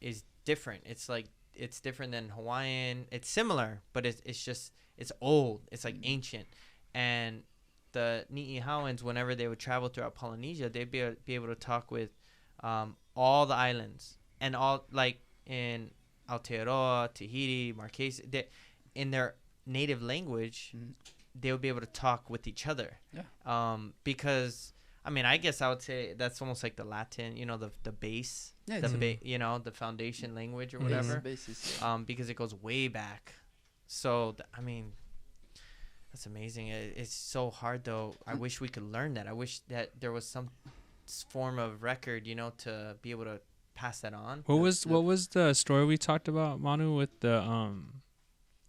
is different. It's like it's different than Hawaiian. It's similar, but it's just it's old. It's like ancient. And the Niihauans, whenever they would travel throughout Polynesia, they'd be able to talk with all the islands and all like in Aotearoa, Tahiti, Marquesas. In their native language, they would be able to talk with each other. Yeah. Because I mean, I guess I would say that's almost like the Latin, you know, the base, Yeah, you know, the foundation language or whatever. Basis, yeah. Because it goes way back. So I mean, that's amazing. It's so hard though. I wish we could learn that. I wish that there was some form of record, you know, to be able to pass that on. What was the story we talked about, Manu, with the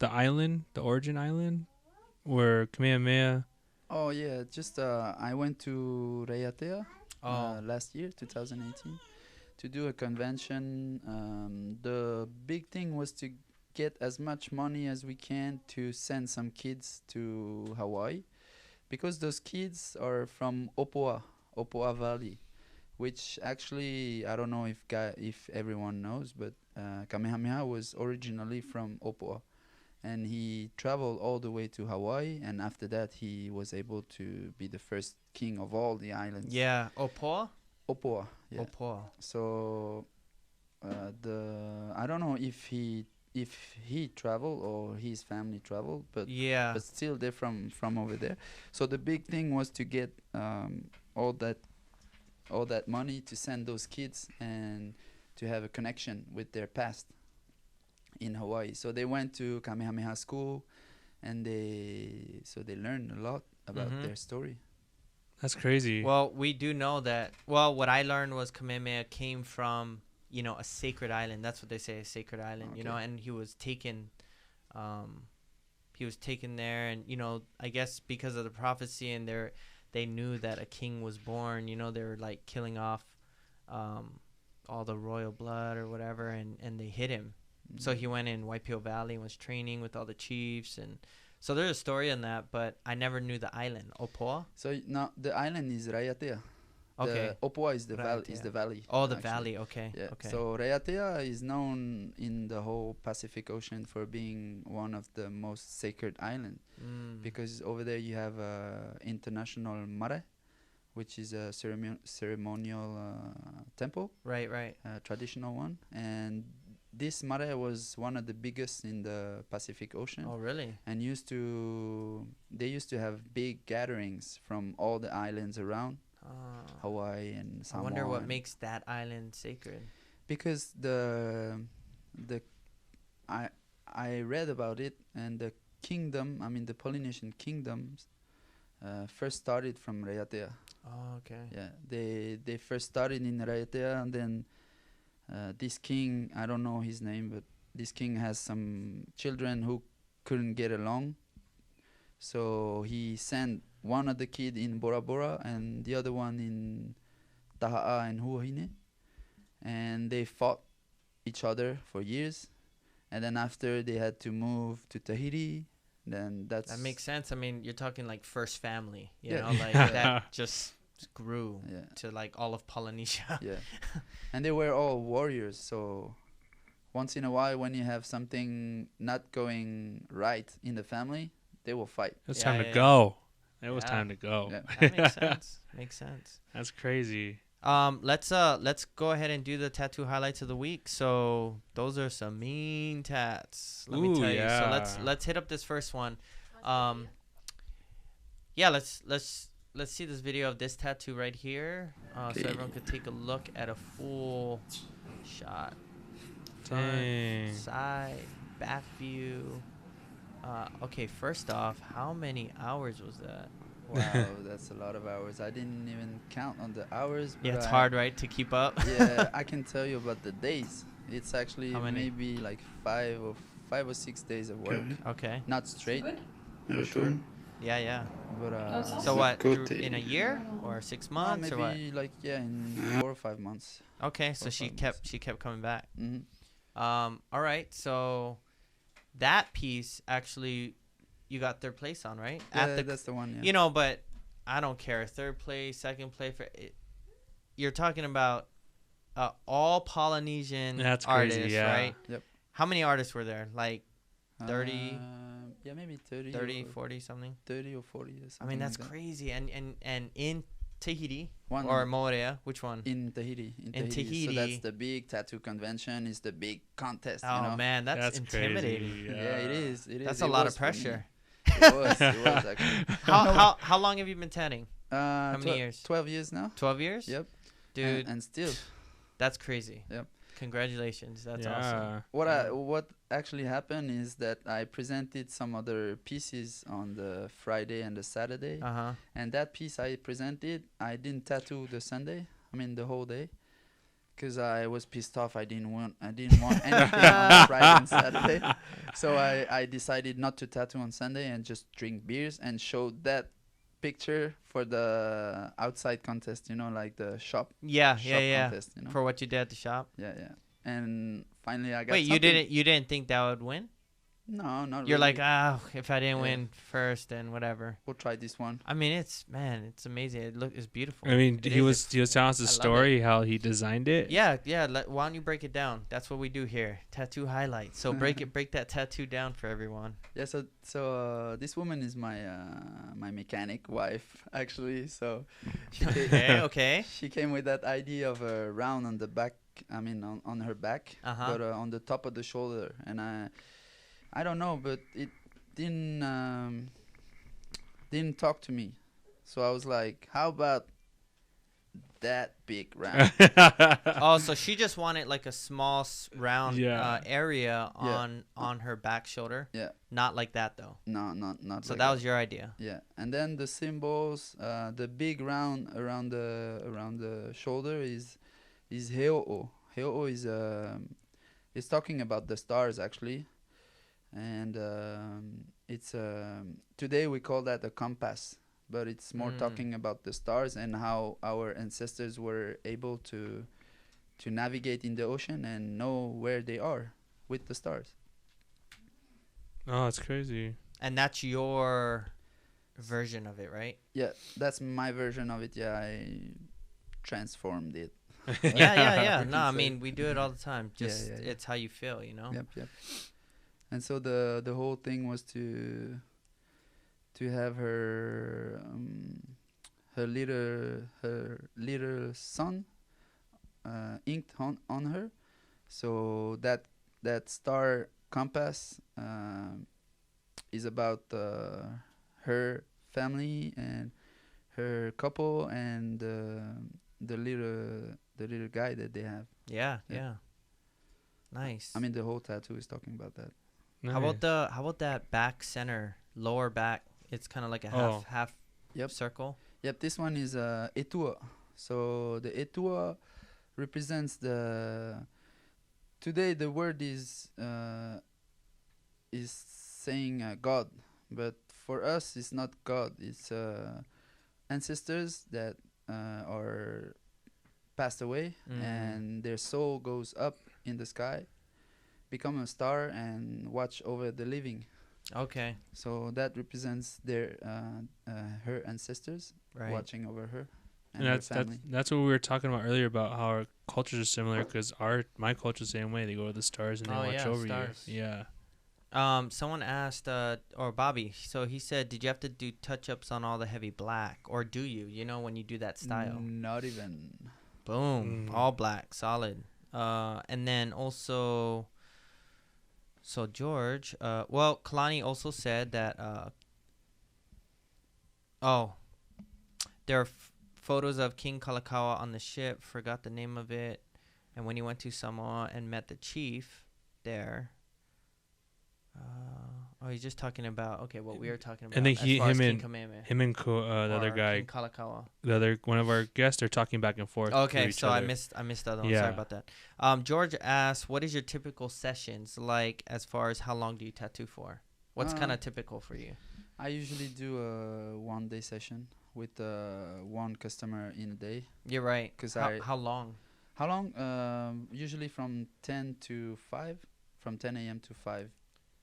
island, the origin island, where Kamehameha? Oh yeah, just I went to Raiatea last year, 2018, to do a convention. The big thing was to get as much money as we can to send some kids to Hawaii, because those kids are from Opoa Valley, which actually I don't know if everyone knows, but Kamehameha was originally from Opoa. And he traveled all the way to Hawaii, and after that he was able to be the first king of all the islands. Yeah, Opoa. Yeah. Opoa. So I don't know if he traveled or his family traveled, but Yeah. but still they're from over there. So the big thing was to get all that money to send those kids and to have a connection with their past in Hawaii. So they went to Kamehameha school, and they learned a lot about their story. That's crazy. Well, we do know that. Well, what I learned was Kamehameha came from, you know, a sacred island. That's what they say, a sacred island. Okay. You know, and he was taken there, and you know, I guess because of the prophecy, and they knew that a king was born. You know, they were like killing off all the royal blood or whatever, and they hid him. So he went in Waipio Valley and was training with all the chiefs, and so there's a story on that, but I never knew the island. Opoa? So now the island is Raiatea. Okay. Opoa is the valley. Raiatea. Is the valley. Oh, the actually. valley. Okay. Yeah. Okay. So Raiatea is known in the whole Pacific Ocean for being one of the most sacred islands, because over there you have international mare, which is a ceremonial temple. Right. Traditional one, and this mare was one of the biggest in the Pacific Ocean. Oh, really? And they used to have big gatherings from all the islands around Hawaii and Samoa. I wonder what makes that island sacred. Because I read about it, and the Polynesian kingdoms first started from Raiatea. Oh, okay. Yeah, they first started in Raiatea, and then this king, I don't know his name, but this king has some children who couldn't get along. So he sent one of the kid in Bora Bora and the other one in Taha'a and Huahine. And they fought each other for years. And then after they had to move to Tahiti, then that makes sense. I mean, you're talking like first family, you Yeah. know, like that just grew Yeah. to like all of Polynesia. Yeah. And they were all warriors, so once in a while when you have something not going right in the family, they will fight. It's Yeah, time yeah, to go. It was time to go. Yeah. That makes sense. Makes sense. That's crazy. Let's go ahead and do the tattoo highlights of the week. So those are some mean tats. Let me Ooh, tell you. So yeah. let's hit up this first one. Yeah, let's see this video of this tattoo right here, so everyone could take a look at a full shot. Front, Dang. side, back view. Okay, first off, how many hours was that? Wow, that's a lot of hours. I didn't even count on the hours. Yeah, but it's hard, right, to keep up? Yeah, I can tell you about the days. It's actually How many? maybe like 5 or 6 days of work. Okay. Not straight, Good? for sure. Yeah, yeah. But So what? Good. In a year or 6 months or what? maybe like in 4 or 5 months. Okay, so 4 or she 5 kept months. she kept coming back. Hmm. All right. So that piece actually you got third place on, right? Yeah, that's the one. Yeah. You know, but I don't care. Third place, second place for it. You're talking about all Polynesian That's artists, crazy, yeah. right? Yep. How many artists were there? Like 30, Yeah, maybe 30. 30, or 40 something? 30 or 40. Or I something mean, that's like that. crazy. And in Tahiti One or Manutea, which one? in Tahiti. In Tahiti. So that's the big tattoo convention. It's the big contest. Oh, you know? man, that's intimidating. Crazy. Yeah, it is. It is. That's It a lot was of for me. pressure. It was actually. How long have you been tanning? How many years? 12 years now. 12 years? Yep. Dude, And still, that's crazy. Yep. Congratulations. That's Yeah. awesome. what actually happened is that I presented some other pieces on the Friday and the Saturday, Uh-huh. and that piece I presented, I didn't tattoo the Sunday. I mean the whole day, because I was pissed off. I didn't want anything on Friday and Saturday, so I decided not to tattoo on Sunday and just drink beers and show that picture for the outside contest. You know, like the shop Yeah, shop yeah. contest. You know. For what you did at the shop. Yeah. And finally I got. Wait, you didn't think that would win? No, not You're really. like, if I didn't Yeah. win first, then whatever. We'll try this one. I mean, it's amazing. It's beautiful. I mean, It he is. was telling us the I love story how he designed it. Yeah. Why don't you break it down? That's what we do here. Tattoo highlights. So break that tattoo down for everyone. Yeah, so this woman is my my mechanic wife actually. So she Okay. she came with that idea of a round on the back. I mean on her back, Uh-huh. but on the top of the shoulder. And I don't know, but it didn't talk to me. So I was like, how about that big round? Oh, so she just wanted like a small round Yeah. area Yeah. on her back shoulder. Yeah. Not like that though. No, not. So like that was your idea. Yeah, and then the symbols, the big round around the shoulder is Heo'o. Heo'o is talking about the stars actually, and it's today we call that a compass, but it's more talking about the stars and how our ancestors were able to navigate in the ocean and know where they are with the stars. Oh, it's crazy. And that's your version of it, right? Yeah, that's my version of it. Yeah, I transformed it. Yeah. We No, can I say. mean, we do it all the time. Yeah, Just yeah. it's how you feel, you know. Yep. And so the whole thing was to have her little son inked on her. So that star compass is about her family and her couple and the little guy that they have. Yeah. Yeah. Nice. I mean, the whole tattoo is talking about that. how about that back center, lower back? It's kind of like a half Yep. circle. Yep, this one is etua. So the etua represents today the word is saying God, but for us it's not God. It's ancestors that are passed away and their soul goes up in the sky, become a star and watch over the living. Okay. So that represents their her ancestors Right. watching over her and And her family. that's what we were talking about earlier about how our cultures are similar because my culture's the same way. They go to the stars and they Oh, watch yeah, over stars. you. Yeah. Someone asked, or Bobby. So he said, did you have to do touch-ups on all the heavy black, or do you? You know, when you do that style. Not even. Boom, all black, solid. And then also, so George, well, Kalani also said that, there are photos of King Kalakaua on the ship, forgot the name of it, and when he went to Samoa and met the chief there. He's just talking about, what we were talking about. And then as far as him King and Kamehameha the other or guy, King Kalakaua. the other one of our guests, they're talking back and forth. Okay, to each so I other. missed the other one. Yeah. Sorry about that. George asked, what is your typical sessions like as far as how long do you tattoo for? What's kind of typical for you? I usually do a 1 day session with one customer in a day. You're right. 'Cause How long? How long? Usually from 10 to 5, from 10 a.m. to 5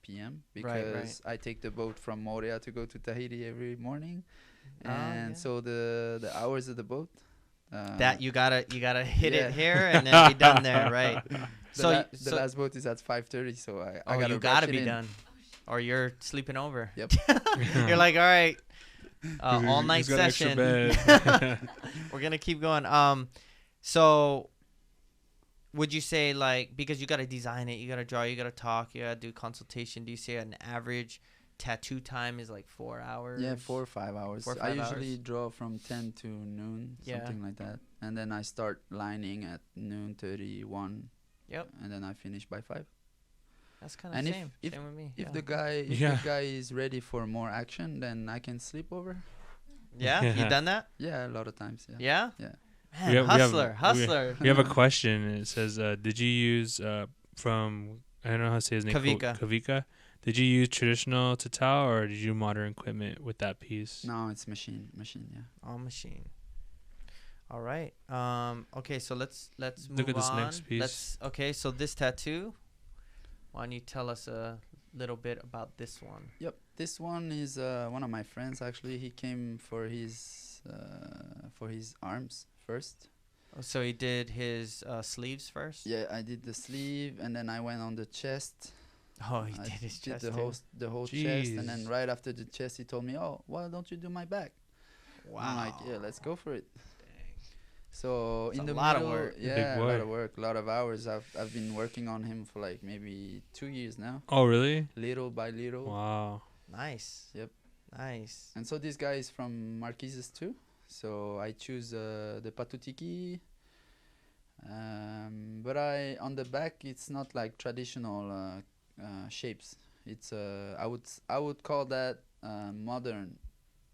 p.m. because I take the boat from Moorea to go to Tahiti every morning, and so the hours of the boat. That you gotta hit yeah. it here and then be done there, right? The last boat is at 5:30, so I gotta you gotta rush be it in. done, or you're sleeping over. Yep. You're like, all right, all He's night got an extra session. bed. We're gonna keep going. So would you say, like, because you gotta design it, you gotta draw, you gotta talk, you gotta do consultation, do you say an average tattoo time is like 4 hours? Yeah, 4 or 5 hours. 4 or 5 I usually hours. draw from 10 to noon, Yeah. something like that, and then I start lining at noon 31. Yep. And then I finish by 5. That's kind of And same. if Same with me. If yeah. the guy is ready for more action, then I can sleep over. Yeah? Yeah. You done that? Yeah, a lot of times. Yeah. Yeah? Yeah. Man, We have- we have- hustler. We have a question. And it says, "Did you use from I don't know how to say his name. Kavika. Kavika. Did you use traditional tatau or did you modern equipment with that piece?" No, it's machine. Yeah. All machine. All right. Okay, so let's move Look at this on. next piece. Okay, so this tattoo. Why don't you tell us a little bit about this one? Yep. This one is one of my friends actually. He came for his arms first. Oh, so he did his sleeves first? Yeah, I did the sleeve, and then I went on the chest. Oh, he I did his did chest the whole chest, and then Jeez. right after the chest, he told me, "Oh, why don't you do my back?" Wow. I'm like, "Yeah, let's go for it." So It's in a the lot of middle, work. yeah, Big a lot boy. of work, a lot of hours. I've been working on him for like maybe 2 years now, Oh, really? little by little. Wow. Nice. Yep. Nice. And so this guy is from Marquesas too. So I choose the Patutiki. But on the back it's not like traditional shapes. It's I would call that modern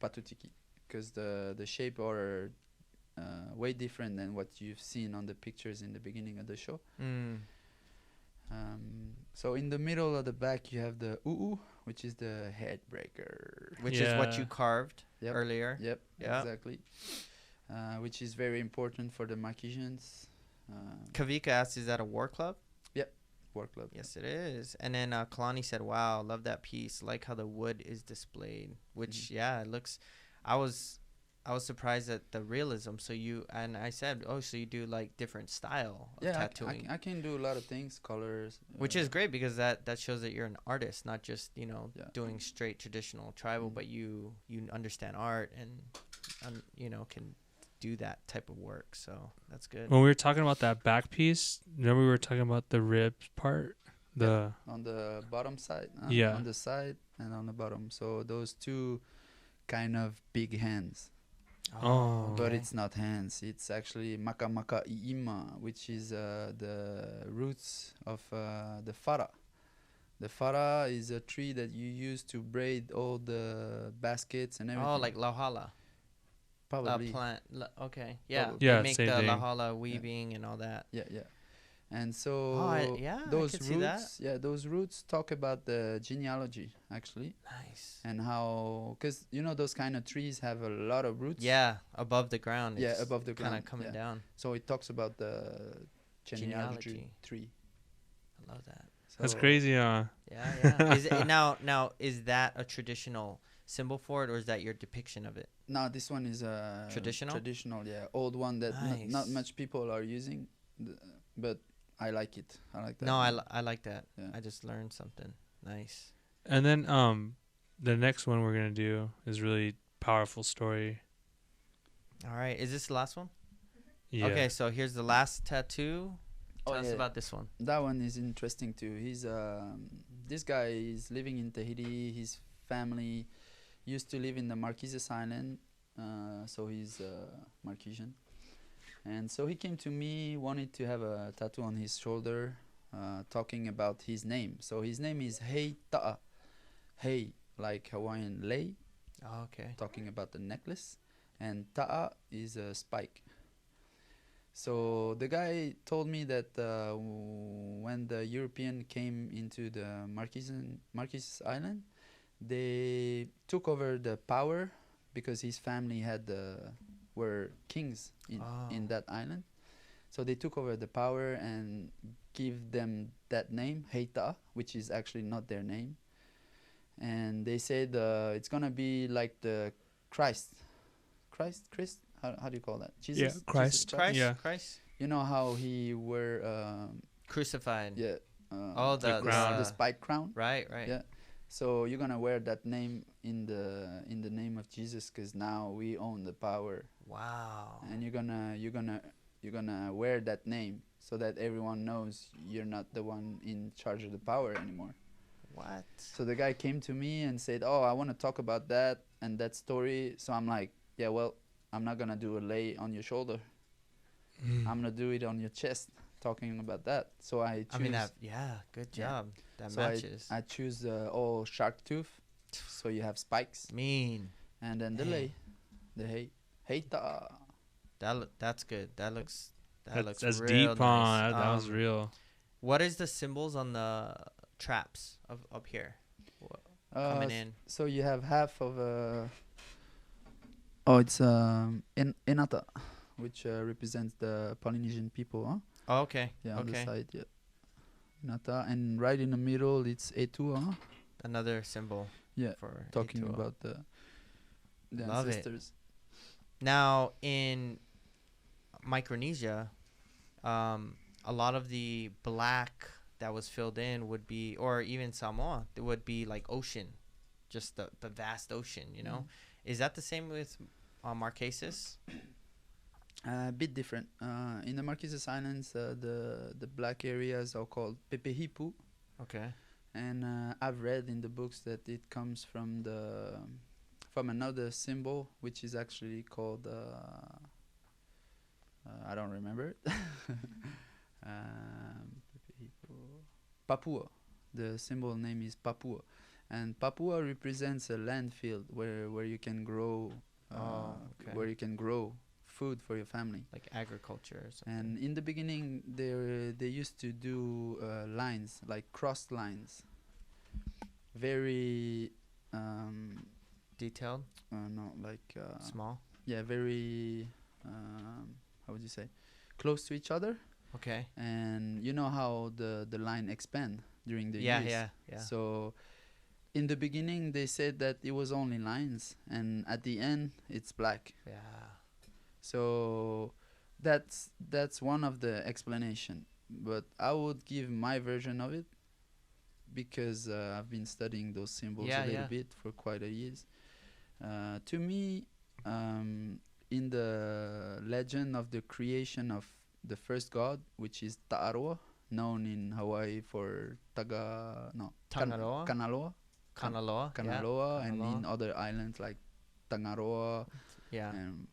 Patutiki, because the shape are way different than what you've seen on the pictures in the beginning of the show. Mm. So in the middle of the back you have the u'u, which is the head breaker. Which is what Yeah. you carved Yep. earlier. Yep, Yeah. exactly. Which is very important for the Marquesans. Kavika asked, is that a war club? Work club. Yes, it is. And then Kalani said, wow, love that piece. Like how the wood is displayed. Which, yeah, it looks... I was surprised at the realism. So I said, oh, so you do like different style of Yeah, tattooing. I can do a lot of things, colors. Which is great because that shows that you're an artist, not just, Yeah. doing straight traditional tribal, but you understand art and, can do that type of work. So that's good. When we were talking about that back piece, remember we were talking about the ribs part? On the bottom side. Yeah. On the side and on the bottom. So those two kind of big hands. Oh. But okay. it's not hands. It's actually maka maka iima, which is the roots of the fara. The fara is a tree that you use to braid all the baskets and everything. Oh, like lauhala. Probably. Plant. Okay. Yeah. Probably. Yeah, They make same the thing. lauhala weaving and all that. Yeah. And so I those could see that. roots, those roots talk about the genealogy actually, Nice. and how, because those kind of trees have a lot of roots. Yeah, above the ground. Yeah, it's above the kind ground. of coming yeah. down. So it talks about the genealogy Genealogy. tree. I love that. That's So crazy, Yeah. Is it, now is that a traditional symbol for it, or is that your depiction of it? No, this one is Traditional? Traditional, yeah, old one that not Nice. much people are using, but I like it. I like that. No, one. I like that. Yeah. I just learned something. Nice. And then the next one we're gonna do is really powerful story. All right. Is this the last one? Yeah. Okay, so here's the last tattoo. Tell us yeah. about this one. That one is interesting too. He's this guy is living in Tahiti. His family used to live in the Marquesas Island, so he's Marquesan. And so he came to me, wanted to have a tattoo on his shoulder, talking about his name. So his name is Hei Ta'a. Hei, like Hawaiian lei, Oh, okay. talking about the necklace, and Ta'a is a spike. So the guy told me that when the European came into the Marquesas Island, they took over the power because his family were kings in that island. So they took over the power and give them that name, Heita, which is actually not their name. And they said it's gonna be like the Christ. Christ? How do you call that? Jesus? Yeah, Christ. Jesus Christ. Yeah. Christ. You know how he were Crucified. yeah The crown. the spike crown. Right. Yeah. So you're gonna wear that name in the name of Jesus, because now we own the power, Wow. and you're gonna wear that name so that everyone knows you're not the one in charge of the power anymore. What? So the guy came to me and said, "Oh, I want to talk about that and that story." So I'm like, "Yeah, well, I'm not gonna do a lay on your shoulder. I'm gonna do it on your chest, talking about that." So I choose. Good Yeah. job. That so matches. I choose all shark tooth, so you have spikes, Mean. and then the Man. lay, the heita. That's good. That looks That's real deep, nice. That was real. What is the symbols on the traps of up here? Coming in. So you have half of it's enata, which represents the Polynesian people, huh? Oh, okay. Yeah, on the Okay. side, yeah. Enata, and right in the middle it's etua, huh? Another symbol. Yeah, For talking Etua. about the Love it. ancestors. Now in Micronesia, a lot of the black that was filled in would be, or even Samoa, it would be like ocean, just the vast ocean. You know, is that the same with Marquesas? A bit different. In the Marquesas Islands, the black areas are called pepehipu, Okay. and I've read in the books that it comes from another symbol, which is actually called I don't remember it. Papua. The symbol name is Papua, and Papua represents a landfill where you can grow Okay. where you can grow food for your family. Like agriculture or something. And in the beginning, they used to do lines, like crossed lines, very Detailed, no, like small. yeah, very how would you say, close to each other. Okay. And you know how the line expand during the Yeah, years. yeah. So in the beginning, they said that it was only lines, and at the end, it's black. Yeah. So that's one of the explanation. But I would give my version of it, because I've been studying those symbols a little bit for quite a years. To me, in the legend of the creation of the first god, which is Ta'aroa, known in Hawaii for Tangaroa? Kanaloa, Kanaloa. Kanaloa, and Kanaloa. in other islands like Tangaroa, Yeah. and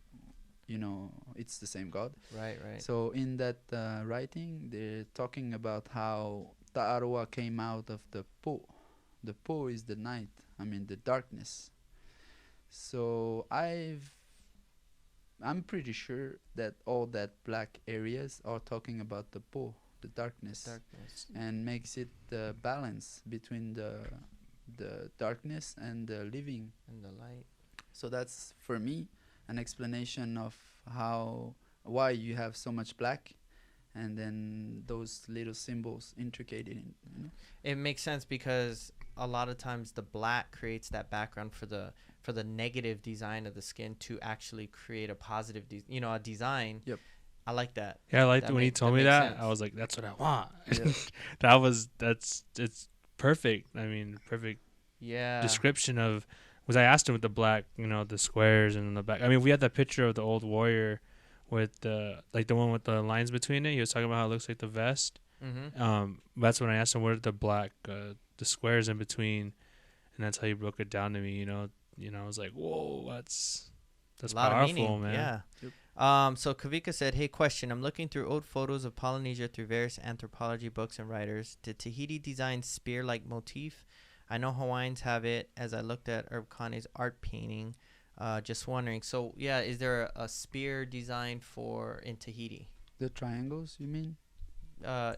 it's the same god. Right. So in that writing, they're talking about how Ta'aroa came out of the Po. The Po is the night, the darkness. So I'm pretty sure that all that black areas are talking about the Po, the darkness, and makes it the balance between the darkness and the living And the light. So that's, for me, an explanation of why you have so much black, and then those little symbols intricated in. It makes sense because a lot of times the black creates that background for the negative design of the skin to actually create a positive, a design. Yep. I like that. Yeah, I liked That when he make- told that me makes that. sense. I was like, that's what I want. Yeah. It's perfect. Perfect Yeah. description of. Was I asked him with the black, the squares and the back. We had that picture of the old warrior with the one with the lines between it. He was talking about how it looks like the vest. Mm-hmm. That's when I asked him what are the black, the squares in between, and that's how he broke it down to me. I was like, whoa, that's A lot powerful, of meaning. man. Yeah. Yep. So Kavika said, "Hey, question. I'm looking through old photos of Polynesia through various anthropology books and writers. Did Tahiti design spear-like motif? I know Hawaiians have it. As I looked at Herb Kane's art painting, just wondering. So yeah, is there a spear design in Tahiti? The triangles, you mean?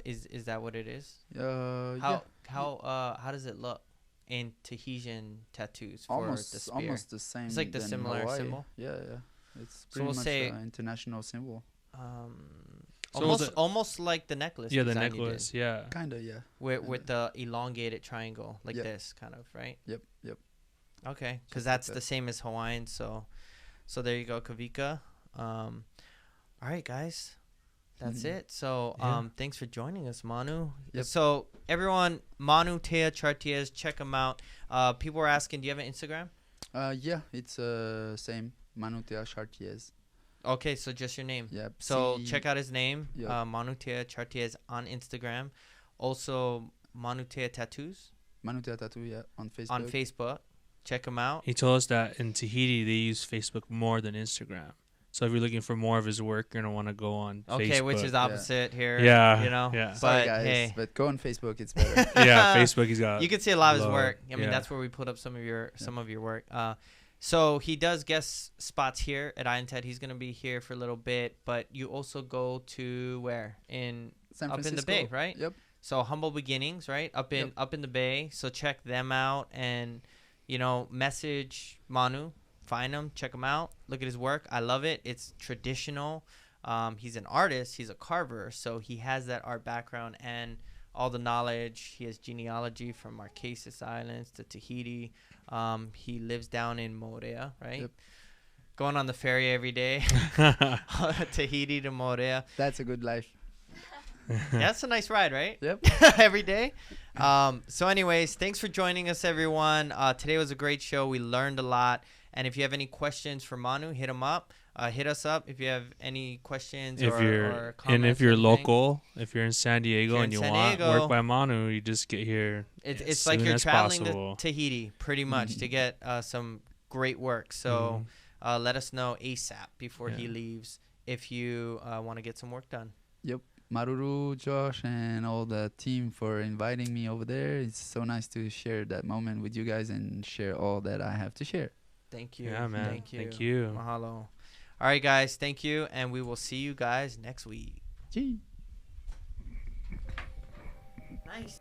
Is that what it is? Yeah. How does it look? in Tahitian tattoos for the spear. Almost the same. It's like the than similar Hawaii. symbol. Yeah, it's So pretty we'll much say- an international symbol. So Almost like the necklace. Yeah, the design you did, necklace. Yeah. Kinda, yeah. with the elongated triangle like Yep. this kind of, right? Yep. Okay, because Just like that's that. the same as Hawaiian. So there you go, Kavika. All right, guys, that's Mhm. it. So Yeah. thanks for joining us, Manu. Yep. So everyone, Manutea Chartiez, check them out. People were asking, do you have an Instagram? Yeah, it's same Manutea Chartiez. Okay, so just your name. Yep. So check out his name, Yep. Manutea Chartiez on Instagram. Also, Manutea Tattoos Manutea Tattoo, yeah, on Facebook. on Facebook. Check him out. He told us that in Tahiti they use Facebook more than Instagram. So if you're looking for more of his work, you're gonna want to go on Okay, Facebook. which is opposite here. Yeah, You know. yeah. Sorry, But guys, hey, but go on Facebook. It's better. Yeah, Facebook. He's got. you can see a lot of his Lord, work. I mean, yeah. that's where we put up some of your work. So he does guest spots here at IslandTAT. He's gonna be here for a little bit, but you also go to where San up in the Francisco. Bay, right? Yep. So Humble Beginnings, right? Up in the Bay. So check them out and message Manu, find him, check him out, look at his work. I love it. It's traditional. He's an artist. He's a carver, so he has that art background and all the knowledge. He has genealogy from Marquesas Islands to Tahiti. He lives down in Moorea, right? Yep. Going on the ferry every day, Tahiti to Moorea. That's a good life. That's a nice ride, right? Yep. Every day. So anyways, thanks for joining us, everyone. Today was a great show. We learned a lot. And if you have any questions for Manu, hit him up. Hit us up if you have any questions or comments. And if or you're anything. local, if you're in San Diego you're and in you San want Diego, work by Manu, you just get here. It's as like soon you're as traveling possible. to Tahiti pretty much to get some great work. So let us know ASAP before he leaves if you want to get some work done. Yep. Maruru, Josh, and all the team for inviting me over there. It's so nice to share that moment with you guys and share all that I have to share. Thank you. Yeah, man. Thank you. Thank you. Mahalo. All right, guys. Thank you. And we will see you guys next week. Gee. Nice.